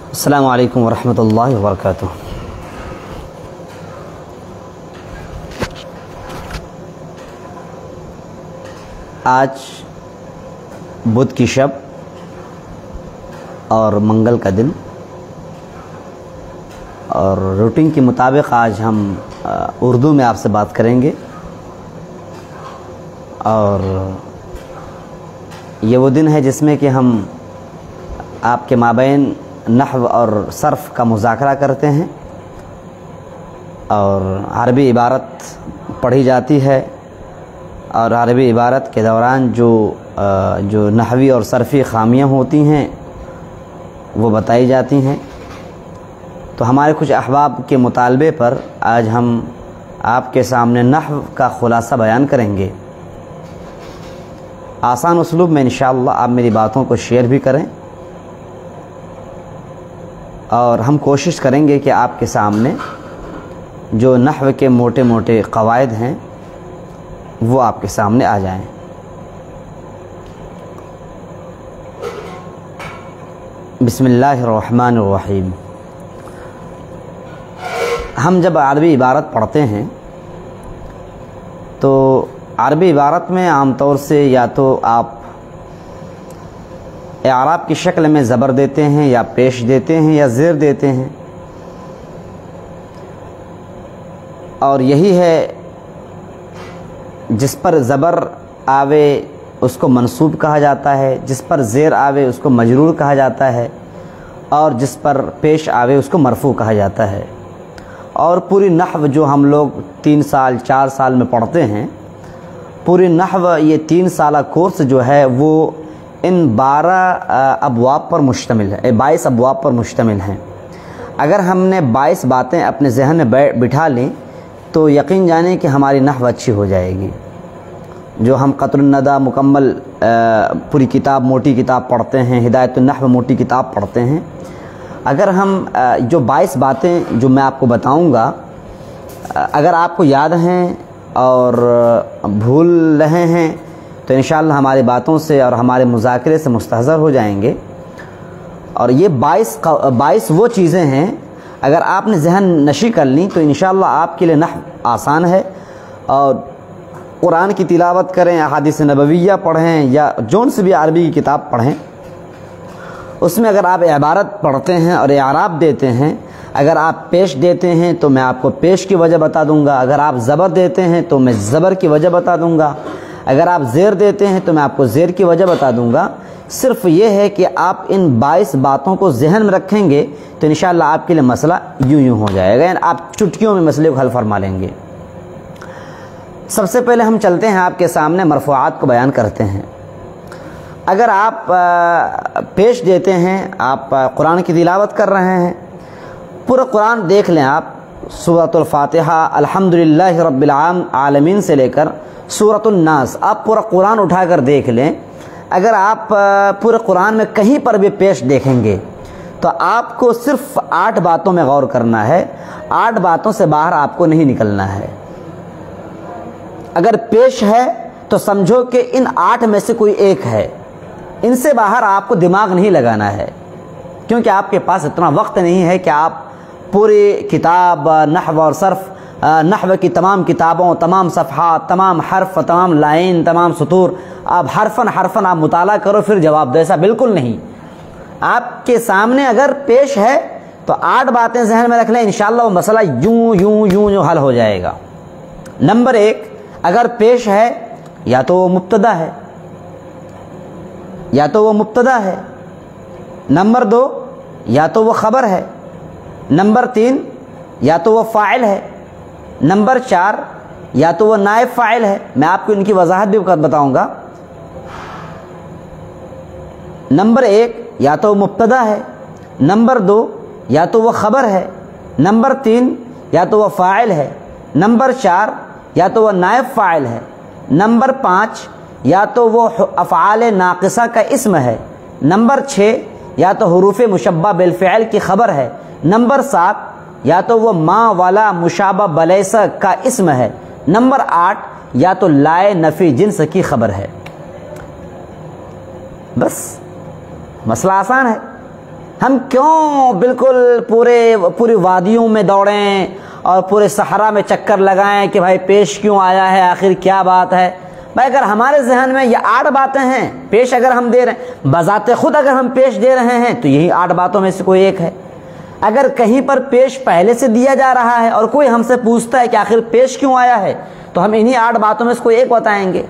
السلام علیکم ورحمۃ اللہ وبرکاتہ۔ آج بدھ کی شب اور منگل کا دن، اور روٹین کے مطابق آج ہم اردو میں آپ سے بات کریں گے، اور یہ وہ دن ہے جس میں کہ ہم آپ کے مابین نحو اور صرف کا مذاکرہ کرتے ہیں، اور عربی عبارت پڑھی جاتی ہے، اور عربی عبارت کے دوران جو نحوی اور صرفی خامیاں ہوتی ہیں وہ بتائی جاتی ہیں۔ تو ہمارے کچھ احباب کے مطالبے پر آج ہم آپ کے سامنے نحو کا خلاصہ بیان کریں گے۔ آسان اسلوب میں انشاءاللہ آپ میری باتوں کو شیئر بھی کریں، اور ہم کوشش کریں گے کہ آپ کے سامنے جو نحو کے موٹے موٹے قواعد ہیں وہ آپ کے سامنے آ جائیں۔ بسم اللہ الرحمن الرحیم۔ ہم جب عربی عبارت پڑھتے ہیں تو عربی عبارت میں عام طور سے یا تو آپ اعراب کی شکل میں زبر دیتے ہیں، یا پیش دیتے ہیں، یا زیر دیتے ہیں، اور یہی ہے جس پر زبر آوے اس کو منصوب کہا جاتا ہے، جس پر زیر آوے اس کو مجرور کہا جاتا ہے، اور جس پر پیش آوے اس کو مرفوع کہا جاتا ہے۔ اور پوری نحو جو ہم لوگ 3 سال 4 سال میں پڑھتے ہیں، پوری نحو یہ 3 سالہ کورس جو ہے وہ ان 12 ابواب پر مشتمل ہے، 22 ابواب پر مشتمل ہیں۔ اگر ہم نے 22 باتیں اپنے ذہن میں بٹھا لیں تو یقین جانیں کہ ہماری نحو اچھی ہو جائے گی۔ جو ہم قطر الندی مکمل پوری کتاب، موٹی کتاب پڑھتے ہیں، ہدایت النحو موٹی کتاب پڑھتے ہیں، اگر ہم جو 22 باتیں جو میں آپ کو بتاؤں گا اگر آپ کو یاد ہیں اور بھول رہے ہیں تو انشاءاللہ ہماری باتوں سے اور ہمارے مذاکرے سے مستحضر ہو جائیں گے۔ اور یہ 22 وہ چیزیں ہیں اگر آپ نے ذہن نشی کر لیں تو انشاءاللہ آپ کے لیے نحو آسان ہے۔ اور قرآن کی تلاوت کریں، احادیث نبویہ پڑھیں، یا جون سے بھی عربی کی کتاب پڑھیں، اس میں اگر آپ عبارت پڑھتے ہیں اور اعراب دیتے ہیں، اگر آپ پیش دیتے ہیں تو میں آپ کو پیش کی وجہ بتا دوں گا، اگر آپ زبر دیتے ہیں تو میں زبر کی وجہ بتا دوں گا، اگر آپ زیر دیتے ہیں تو میں آپ کو زیر کی وجہ بتا دوں گا۔ صرف یہ ہے کہ آپ ان 22 باتوں کو ذہن میں رکھیں گے تو انشاءاللہ آپ کے لیے مسئلہ یوں ہو جائے گا، یعنی آپ چٹکیوں میں مسئلے کو حل فرما لیں گے۔ سب سے پہلے ہم چلتے ہیں آپ کے سامنے مرفوعات کو بیان کرتے ہیں۔ اگر آپ پیش دیتے ہیں، آپ قرآن کی تلاوت کر رہے ہیں، پورا قرآن دیکھ لیں آپ، سورۃ الفاتحہ الحمدللہ رب العالمین سے لے کر سورۃ الناس، آپ پورا قرآن اٹھا کر دیکھ لیں۔ اگر آپ پورے قرآن میں کہیں پر بھی پیش دیکھیں گے تو آپ کو صرف 8 باتوں میں غور کرنا ہے، 8 باتوں سے باہر آپ کو نہیں نکلنا ہے۔ اگر پیش ہے تو سمجھو کہ ان 8 میں سے کوئی ایک ہے، ان سے باہر آپ کو دماغ نہیں لگانا ہے، کیونکہ آپ کے پاس اتنا وقت نہیں ہے کہ آپ پوری کتاب نحو اور صرف، نحو کی تمام کتابوں، تمام صفحات، تمام حرف، تمام لائن، تمام سطور آپ حرفاً آپ مطالعہ کرو پھر جواب دو، ایسا بالکل نہیں۔ آپ کے سامنے اگر پیش ہے تو 8 باتیں ذہن میں رکھ لیں، انشاءاللہ وہ مسئلہ یوں حل ہو جائے گا۔ نمبر 1، اگر پیش ہے یا تو وہ مبتدا ہے، نمبر 2 یا تو وہ خبر ہے، نمبر 3 یا تو وہ فاعل ہے، نمبر 4 یا تو وہ نائب فاعل ہے، میں آپ کو ان کی وضاحت بھی بتاؤں گا۔ نمبر 1 یا تو وہ مبتدا ہے، نمبر 2 یا تو وہ خبر ہے، نمبر 3 یا تو وہ فاعل ہے، نمبر 4 یا تو وہ نائب فاعل ہے، نمبر 5 یا تو وہ افعال ناقصہ کا اسم ہے، نمبر 6 یا تو حروف مشبہ بالفعل کی خبر ہے، نمبر 7 یا تو وہ ما والا مشابہ بلیس کا اسم ہے، نمبر 8 یا تو لائے نفی جنس کی خبر ہے۔ بس مسئلہ آسان ہے۔ ہم کیوں بالکل پوری وادیوں میں دوڑیں اور پورے صحرا میں چکر لگائیں کہ بھائی پیش کیوں آیا ہے، آخر کیا بات ہے؟ بھائی اگر ہمارے ذہن میں یہ 8 باتیں ہیں، پیش اگر ہم دے رہے ہیں، بذات خود اگر ہم پیش دے رہے ہیں تو یہی 8 باتوں میں سے کوئی ایک ہے۔ اگر کہیں پر پیش پہلے سے دیا جا رہا ہے اور کوئی ہم سے پوچھتا ہے کہ آخر پیش کیوں آیا ہے، تو ہم انہی 8 باتوں میں سے کوئی ایک بتائیں گے۔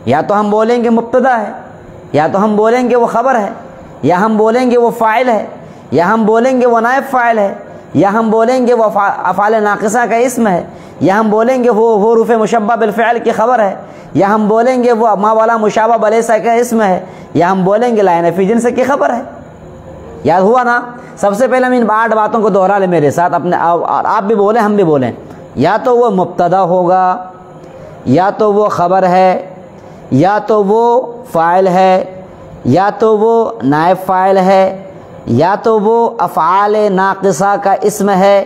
یا تو ہم بولیں گے مبتدا ہے، یا تو ہم بولیں گے وہ خبر ہے، یا ہم بولیں گے وہ فاعل ہے، یا ہم بولیں گے وہ نائب فاعل ہے، یا ہم بولیں گے وہ افعال ناقصہ کا اسم ہے، یا ہم بولیں گے وہ حروف مشبہ بالفعل کی خبر ہے، یا ہم بولیں گے وہ ما والا مشابہ بلیسا کا اسم ہے، یا ہم بولیں گے لا نفی جنس کی خبر ہے۔ یاد ہوا نا؟ سب سے پہلے ہم ان 8 باتوں کو دوہرا لیں میرے ساتھ، اپنے آپ بھی بولیں ہم بھی بولیں۔ یا تو وہ مبتدا ہوگا، یا تو وہ خبر ہے، یا تو وہ فاعل ہے، یا تو وہ نائب فاعل ہے، یا تو وہ افعال ناقصہ کا اسم ہے،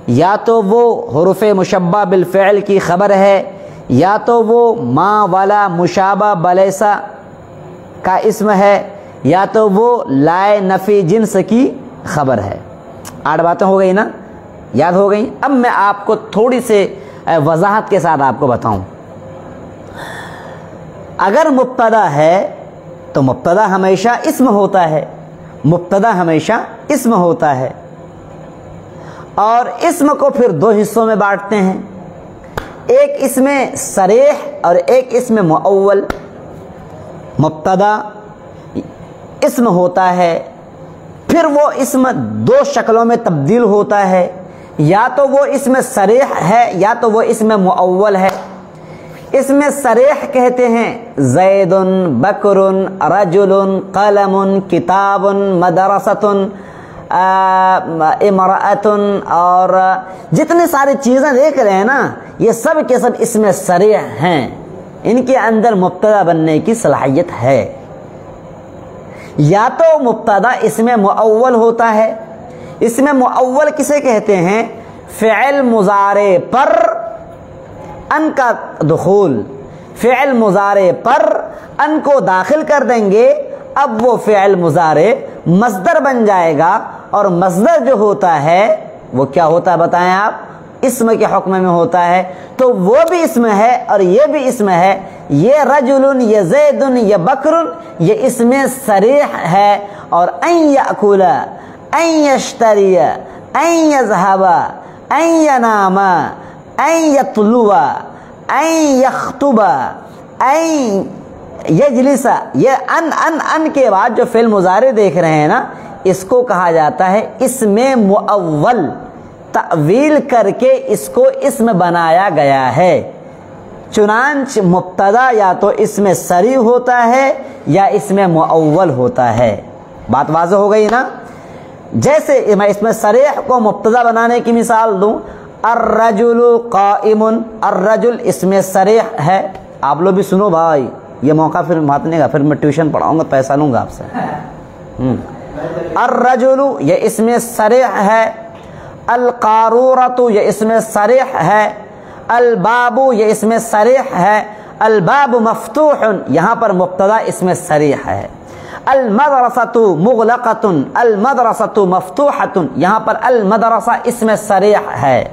یا تو وہ حروف مشبہ بالفعل کی خبر ہے، یا تو وہ ما والا مشابہ بلیسا کا اسم ہے، یا تو وہ لائے نفی جنس کی خبر ہے۔ 8 باتیں ہو گئی نا؟ یاد ہو گئی؟ اب میں آپ کو تھوڑی سے وضاحت کے ساتھ آپ کو بتاؤں۔ اگر مبتدا ہے تو مبتدا ہمیشہ اسم ہوتا ہے، مبتدا ہمیشہ اسم ہوتا ہے، اور اسم کو پھر 2 حصوں میں بانٹتے ہیں، ایک اسم صریح اور ایک اسم مؤول۔ مبتدا اسم ہوتا ہے، پھر وہ اسم 2 شکلوں میں تبدیل ہوتا ہے، یا تو وہ اسم صریح ہے یا تو وہ اسم مؤول ہے۔ اسم صریح کہتے ہیں زید، بکر، رجل، قلم، کتاب، مدرسۃ، امرأۃ، اور جتنے ساری چیزیں دیکھ رہے ہیں نا، یہ سب کے سب اسم صریح ہیں، ان کے اندر مبتدا بننے کی صلاحیت ہے۔ یا تو مبتدا اسم مؤول ہوتا ہے۔ اسم مؤول کسے کہتے ہیں؟ فعل مضارع پر ان کا دخول، فعل مضارع پر ان کو داخل کر دیں گے، اب وہ فعل مضارع مصدر بن جائے گا، اور مصدر جو ہوتا ہے وہ کیا ہوتا ہے بتائیں آپ؟ اسم کے حکم میں ہوتا ہے، تو وہ بھی اسم ہے اور یہ بھی اسم ہے۔ یہ رجل، یہ زید، یہ بکر، یہ اسم صریح ہے، اور ان یأکل، ان یشتری، ان یذهب، ان ینام، ان یطلب، ان یخطب، ان یجلس، یہ ان کے بعد جو فعل مضارع دیکھ رہے ہیں نا، اس کو کہا جاتا ہے اسم مؤول، تعویل کر کے اس کو اسم بنایا گیا ہے۔ چنانچہ مبتدا یا تو اسم صریح ہوتا ہے یا اسم مؤول ہوتا ہے۔ بات واضح ہو گئی نا؟ جیسے میں اسم صریح کو مبتدا بنانے کی مثال دوں، الرجل قائم، الرجل اسم صریح ہے۔ آپ لوگ بھی سنو بھائی، یہ موقع پھر ماتنے گا، پھر میں ٹیوشن پڑھاؤں گا، پیسہ لوں گا آپ سے۔ الرجل یہ اسم صریح ہے، القارورۃ یہ اسم صریح ہے، الباب یہ اسم صریح ہے، الباب مفتوح یہاں پر مبتدا اسم صریح ہے، المدرسۃ مغلقۃ، المدرسۃ مفتوحۃ یہاں پر المدرسہ اسم صریح ہے،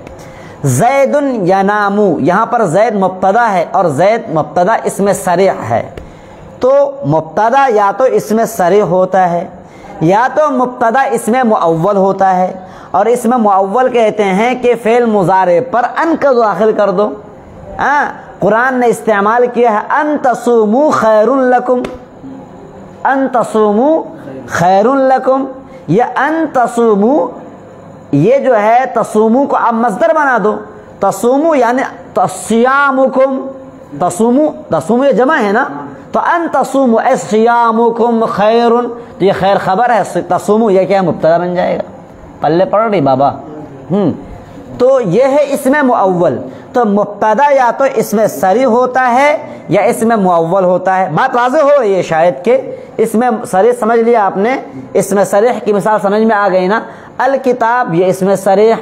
زید ینام یہاں پر زید مبتدا ہے اور زید مبتدا اسم صریح ہے۔ تو مبتدا یا تو اسم صریح ہوتا ہے یا تو مبتدا اسم مؤول ہوتا ہے، اور اسم مؤول کہتے ہیں کہ فعل مضارع پر ان کا داخل کر دو۔ قرآن نے استعمال کیا ہے ان تصوموا خیر لکم، ان تصوموا خیر لکم، یہ ان تصوموا یہ جو ہے تصوموا کو اب مصدر بنا دو، تصوموا یعنی صیامکم، تصوموا یہ جمع ہے نا، تو ان تصوموا اے صیامکم خیر، تو یہ خیر خبر ہے، تصوموا یہ کیا مبتدا بن جائے گا۔ پلے پڑ رہی بابا؟ تو یہ ہے اسم مؤول۔ تو مبتدا یا تو اسم صریح ہوتا ہے یا اسم مؤول ہوتا ہے۔ بات واضح ہو رہی ہے شاید کہ اسم صریح سمجھ لیا آپ نے، اسم صریح کی مثال سمجھ میں آ گئی نا؟ الکتاب یہ اسم صریح،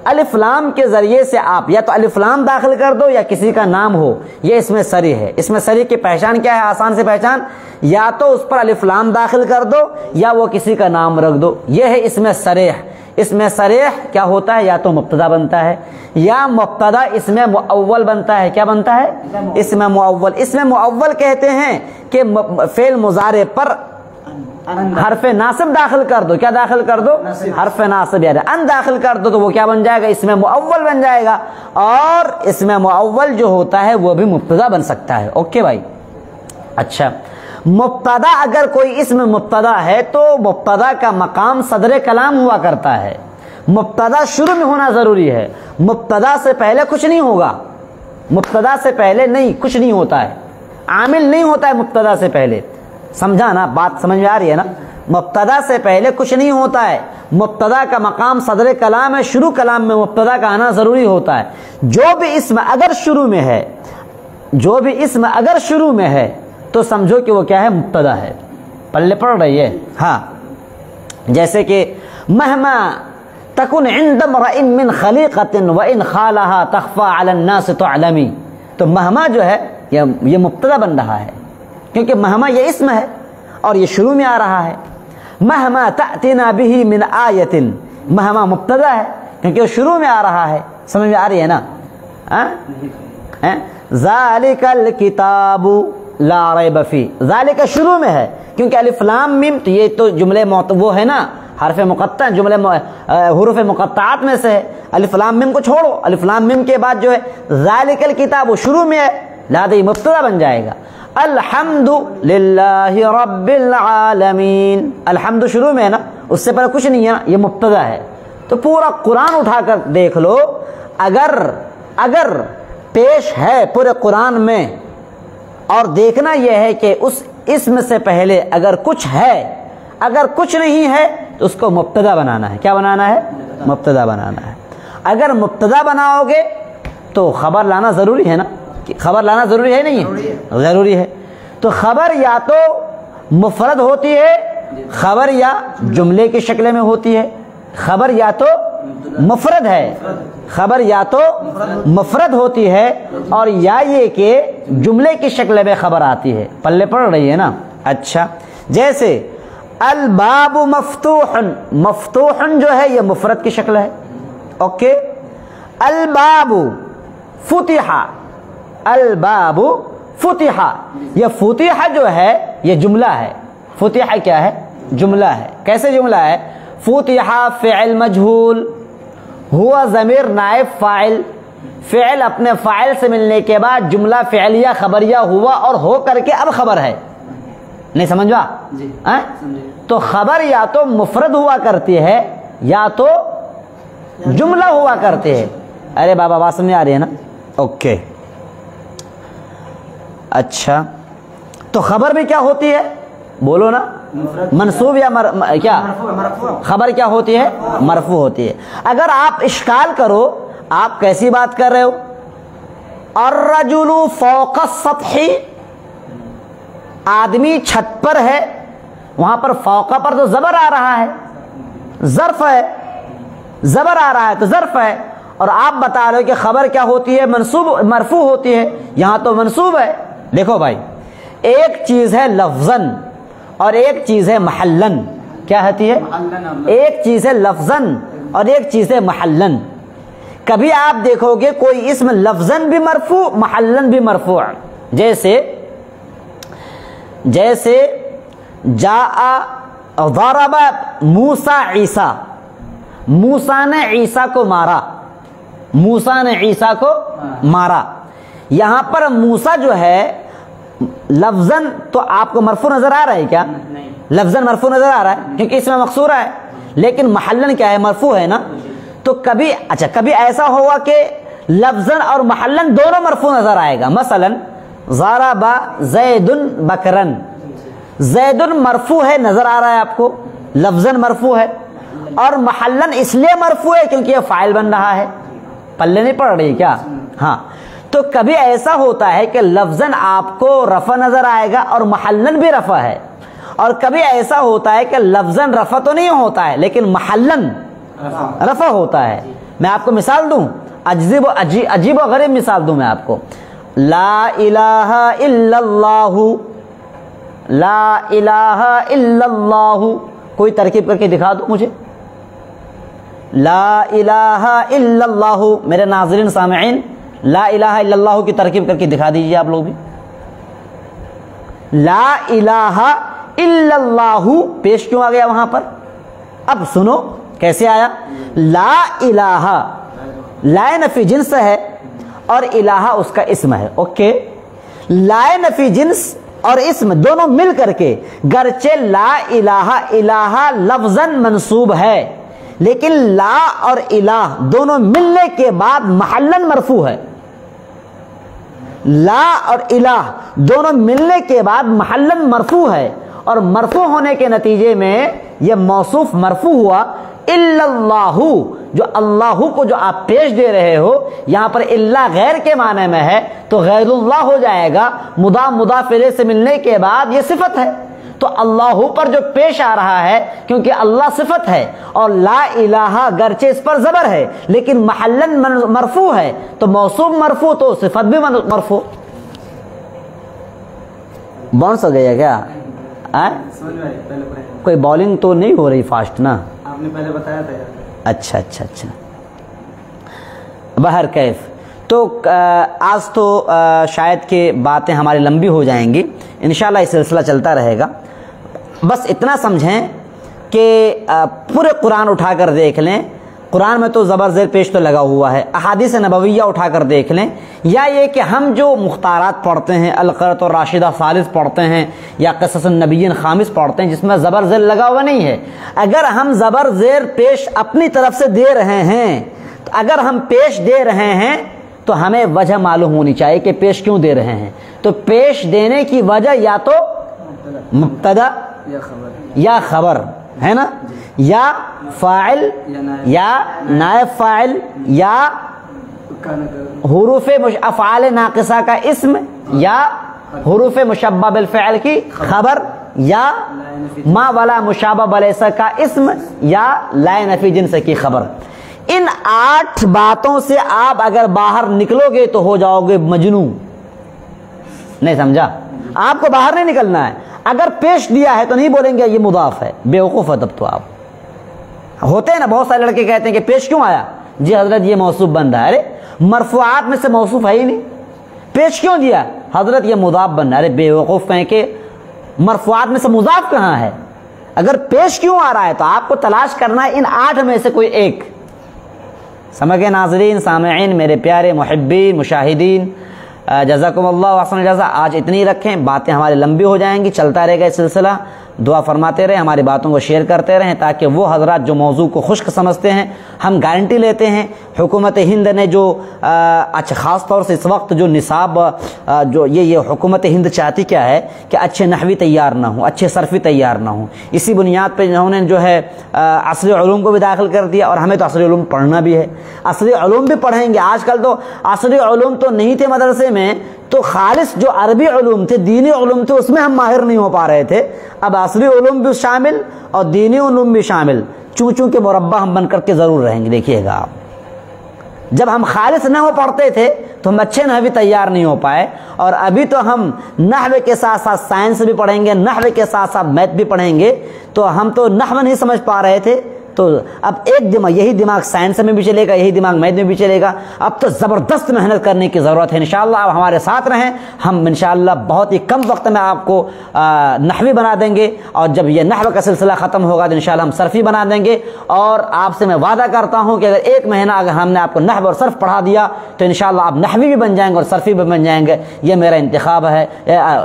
الف لام کے ذریعے سے آپ یا تو الف لام داخل کر دو یا کسی کا نام ہو، یہ اس میں صریح ہے۔ اس میں صریح کی پہچان کیا ہے؟ آسان سے پہچان، یا تو اس پر الف لام داخل کر دو یا وہ کسی کا نام رکھ دو، یہ ہے اس میں صریح۔ اس میں صریح کیا ہوتا ہے؟ یا تو مبتدا بنتا ہے یا مبتدا اس میں مؤول بنتا ہے۔ کیا بنتا ہے؟ اس میں مؤول۔ اس میں مؤول کہتے ہیں کہ فعل مضارع پر حرف ناصب داخل کر دو۔ کیا داخل کر دو؟ حرف ناصب یعنی ان داخل کر دو تو وہ کیا بن جائے گا؟ اس میں مؤول بن جائے گا، اور اس میں مؤول جو ہوتا ہے وہ بھی مبتدا بن سکتا ہے۔ اوکے بھائی، اچھا مبتدا اگر کوئی اسم مبتدا ہے تو مبتدا کا مقام صدر کلام ہوا کرتا ہے۔ مبتدا شروع میں ہونا ضروری ہے، مبتدا سے پہلے کچھ نہیں ہوگا، مبتدا سے پہلے نہیں کچھ نہیں ہوتا ہے، عامل نہیں ہوتا ہے مبتدا سے پہلے۔ سمجھا نا؟ بات سمجھ میں آ رہی ہے نا؟ مبتدا سے پہلے کچھ نہیں ہوتا ہے، مبتدا کا مقام صدر کلام ہے، شروع کلام میں مبتدا کا آنا ضروری ہوتا ہے۔ جو بھی اسم اگر شروع میں ہے، جو بھی اسم اگر شروع میں ہے تو سمجھو کہ وہ کیا ہے؟ مبتدا ہے۔ پلے پڑ رہی ہے؟ ہاں، جیسے کہ مہما تکن عند امرئ من خلیقۃ وان خالها تخفى على الناس تعلمی، تو مہما جو ہے یہ مبتدا بن رہا ہے، کیونکہ مہما یہ اسم ہے اور یہ شروع میں آ رہا ہے۔ مہما تأتنا به من آیۃ، مہما مبتدا ہے کیونکہ وہ شروع میں آ رہا ہے۔ سمجھ میں آ رہی ہے نا؟ ذالک الکتاب لا ریب فیہ، ذالک شروع میں ہے کیونکہ الف لام میم، تو یہ تو جملے وہ ہے نا حرف مقطع، جملے حروف مقطعات میں سے ہے۔ الف لام میم کو چھوڑو، الف لام میم کے بعد جو ہے ذالک الکتاب وہ شروع میں ہے، لہذا یہ مبتدا بن جائے گا۔ الحمد للہ رب العالمین، الحمد شروع میں ہے نا، اس سے پہلے کچھ نہیں ہے نا، یہ مبتدا ہے۔ تو پورا قرآن اٹھا کر دیکھ لو، اگر پیش ہے پورے قرآن میں، اور دیکھنا یہ ہے کہ اس اسم سے پہلے اگر کچھ ہے، اگر کچھ نہیں ہے تو اس کو مبتدا بنانا ہے۔ کیا بنانا ہے؟ مبتدا بنانا ہے۔ اگر مبتدا بناؤ گے تو خبر لانا ضروری ہے نا، خبر لانا ضروری ہے نہیں ہے؟ ضروری ہے۔ تو خبر یا تو مفرد ہوتی ہے، خبر یا جملے کی شکل میں ہوتی ہے، خبر یا تو مفرد ہے، خبر یا تو مفرد ہوتی ہے، اور یا یہ کہ جملے کی شکل میں خبر آتی ہے۔ پلے پڑ رہی ہے نا؟ اچھا، جیسے الباب مفتوح، مفتوح جو ہے یہ مفرد کی شکل ہے۔ اوکے، الباب فتح، الباب فتح، یہ فتح جو ہے یہ جملہ ہے۔ فتح کیا ہے؟ جملہ ہے۔ کیسے جملہ ہے؟ فتح فعل مجہول، ہوا ضمیر نائب فاعل، فعل اپنے فاعل سے ملنے کے بعد جملہ فعلیہ خبریہ ہوا اور ہو کر کے اب خبر ہے۔ نہیں سمجھا؟ تو خبر یا تو مفرد ہوا کرتی ہے یا تو جملہ ہوا کرتی ہے۔ ارے بابا بات سمجھ آ رہی ہے نا؟ اوکے، اچھا تو خبر بھی کیا ہوتی ہے؟ بولو نا، منصوب یا کیا؟ خبر کیا ہوتی ہے؟ مرفوع ہوتی ہے۔ اگر آپ اشکال کرو، آپ کیسی بات کر رہے ہو؟ الرجل فوق السطح، آدمی چھت پر ہے، وہاں پر فوق پر تو زبر آ رہا ہے، ظرف ہے، زبر آ رہا ہے تو ظرف ہے، اور آپ بتا رہے ہو کہ خبر کیا ہوتی ہے؟ منصوب مرفوع ہوتی ہے، یہاں تو منصوب ہے۔ دیکھو بھائی، ایک چیز ہے لفظاً اور ایک چیز ہے محلاً۔ کیا ہوتی ہے؟ ایک چیز ہے لفظاً اور ایک چیز ہے محلاً۔ کبھی آپ دیکھو گے کوئی اسم لفظاً بھی مرفوع محلاً بھی مرفوع، جیسے جاء ضرب موسیٰ عیسیٰ، موسیٰ نے عیسیٰ کو مارا، موسیٰ نے عیسیٰ کو مارا۔ یہاں پر موسیٰ جو ہے لفظاً تو آپ کو مرفوع نظر آ رہا ہے کیا؟ لفظاً مرفوع نظر آ رہا ہے کیونکہ اس میں مقصورہ ہے، لیکن محلاً کیا ہے؟ مرفوع ہے نا۔ تو کبھی ایسا ہوگا کہ لفظاً اور محلاً دونوں مرفوع نظر آئے گا۔ مثلا ضرب زید بکرن، زید مرفوع ہے نظر آ رہا ہے آپ کو، لفظاً مرفوع ہے، اور محلاً اس لیے مرفوع ہے کیونکہ یہ فاعل بن رہا ہے۔ پلے نہیں پڑ رہی کیا؟ ہاں، تو کبھی ایسا ہوتا ہے کہ لفظاً آپ کو رفع نظر آئے گا اور محلاً بھی رفع ہے، اور کبھی ایسا ہوتا ہے کہ لفظاً رفع تو نہیں ہوتا ہے لیکن محلاً رفع ہوتا ہے۔ میں آپ کو مثال دوں، عجیب و غریب مثال دوں میں آپ کو. لا الہ الا اللہ، لا الہ الا اللہ، کوئی ترکیب کر کے دکھا دو مجھے. لا الہ الا اللہ، میرے ناظرین سامعین، لا الہ الا اللہ کی ترکیب کر کے دکھا دیجئے آپ لوگ بھی. لا الہ الا اللہ پیش کیوں آ گیا وہاں پر؟ اب سنو کیسے آیا. لا الہ، لا نفی جنس ہے اور الہ اس کا اسم ہے. اوکے، لا نفی جنس اور اسم دونوں مل کر کے گرچہ لا الہ، الہ لفظاً منصوب ہے، لیکن لا اور الہ دونوں ملنے کے بعد محلاً مرفوع ہے. لا اور الہ دونوں ملنے کے بعد محلاً مرفوع ہے، اور مرفوع ہونے کے نتیجے میں یہ موصوف مرفوع ہوا. الا اللہ، جو اللہ کو جو آپ پیش دے رہے ہو یہاں پر اللہ غیر کے معنی میں ہے تو غیر اللہ ہو جائے گا. مضاف مضاف الیہ سے ملنے کے بعد یہ صفت ہے تو اللہ پر جو پیش آ رہا ہے کیونکہ اللہ صفت ہے، اور لا الہ گرچہ اس پر زبر ہے لیکن محلاً مرفوع ہے تو موصوف مرفوع تو صفت بھی مرفوع. باؤنس ہو گیا کیا؟ کوئی بالنگ تو نہیں ہو رہی فاسٹ نا؟ آپ نے پہلے بتایا تھا. اچھا اچھا اچھا. بہر کیف تو آج تو شاید کہ باتیں ہماری لمبی ہو جائیں گی، انشاءاللہ یہ سلسلہ چلتا رہے گا. بس اتنا سمجھیں کہ پورے قرآن اٹھا کر دیکھ لیں، قرآن میں تو زبر زیر پیش تو لگا ہوا ہے. احادیث نبویہ اٹھا کر دیکھ لیں، یا یہ کہ ہم جو مختارات پڑھتے ہیں، القرۃ الراشدہ ثالث پڑھتے ہیں یا قصص النبیین خامس پڑھتے ہیں جس میں زبر زیر لگا ہوا نہیں ہے، اگر ہم زبر زیر پیش اپنی طرف سے دے رہے ہیں، تو اگر ہم پیش دے رہے ہیں تو ہمیں وجہ معلوم ہونی چاہیے کہ پیش کیوں دے رہے ہیں. تو پیش دینے کی وجہ یا تو مبتدا یا خبر ہے نا، یا فاعل یا نائب فاعل یا حروف افعال ناقصہ کا اسم یا حروف مشبہ بالفعل کی خبر یا ما ولا مشابہ بلیسا کا اسم یا لا نفی جنس کی خبر. ان 8 باتوں سے آپ اگر باہر نکلو گے تو ہو جاؤ گے مجنون. نہیں سمجھا؟ آپ کو باہر نہیں نکلنا ہے. اگر پیش دیا ہے تو نہیں بولیں گے یہ مضاف ہے، بیوقوف ہے. تب تو آپ ہوتے ہیں نا، بہت سارے لڑکے کہتے ہیں کہ پیش کیوں آیا؟ جی حضرت یہ موصوف بن رہا ہے. ارے مرفوعات میں سے موصوف ہے ہی نہیں، پیش کیوں دیا؟ حضرت یہ مضاف بن رہا ہے. ارے بیوقوف ہیں کہ مرفوعات میں سے مضاف کہاں ہے؟ اگر پیش کیوں آ رہا ہے تو آپ کو تلاش کرنا ہے ان 8 میں سے کوئی ایک. سمجھ گئے ناظرین سامعین میرے پیارے محبین مشاہدین؟ جزاکم اللہ احسن الجزا. آج اتنی رکھیں، باتیں ہماری لمبی ہو جائیں گی، چلتا رہے گا یہ سلسلہ. دعا فرماتے رہیں، ہماری باتوں کو شیئر کرتے رہیں تاکہ وہ حضرات جو موضوع کو خشک سمجھتے ہیں، ہم گارنٹی لیتے ہیں حکومت ہند نے جو اچھا خاص طور سے اس وقت جو نصاب جو یہ حکومت ہند چاہتی کیا ہے کہ اچھے نحوی تیار نہ ہوں، اچھے صرفی تیار نہ ہوں. اسی بنیاد پہ انہوں نے جو ہے عصری علوم کو بھی داخل کر دیا، اور ہمیں تو عصری علوم پڑھنا بھی ہے. عصری علوم بھی پڑھیں گے. آج کل تو عصری علوم تو نہیں تھے مدرسے میں، تو خالص جو عربی علوم تھے، دینی علوم تھے، اس میں ہم ماہر نہیں ہو پا رہے تھے. اب عصری علوم بھی شامل اور دینی علوم بھی شامل، چوں کے مربع ہم بن کر کے ضرور رہیں گے. دیکھیے گا آپ، جب ہم خالص نحو پڑھتے تھے تو ہم اچھے نحوی تیار نہیں ہو پائے، اور ابھی تو ہم نحو کے ساتھ ساتھ سائنس بھی پڑھیں گے، نحو کے ساتھ ساتھ میتھ بھی پڑھیں گے. تو ہم تو نحو نہیں سمجھ پا رہے تھے، تو اب ایک دماغ، یہی دماغ سائنس میں بھی چلے گا، یہی دماغ میتھ میں بھی چلے گا. اب تو زبردست محنت کرنے کی ضرورت ہے. انشاءاللہ آپ ہمارے ساتھ رہیں، ہم انشاءاللہ بہت ہی کم وقت میں آپ کو نحوی بنا دیں گے، اور جب یہ نحو کا سلسلہ ختم ہوگا تو انشاءاللہ ہم صرفی بنا دیں گے. اور آپ سے میں وعدہ کرتا ہوں کہ اگر 1 مہینہ اگر ہم نے آپ کو نحو اور صرف پڑھا دیا تو انشاءاللہ آپ نحوی بھی بن جائیں گے اور صرفی بھی بن جائیں گے. یہ میرا انتخاب ہے،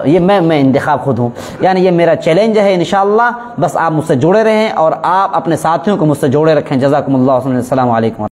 یہ میں انتخاب خود ہوں، یعنی یہ میرا چیلنج ہے انشاءاللہ. بس آپ مجھ سے جڑے رہیں اور آپ اپنے ساتھیوں کو مجھ سے جوڑے رکھیں. جزاکم اللہ. السلام علیکم.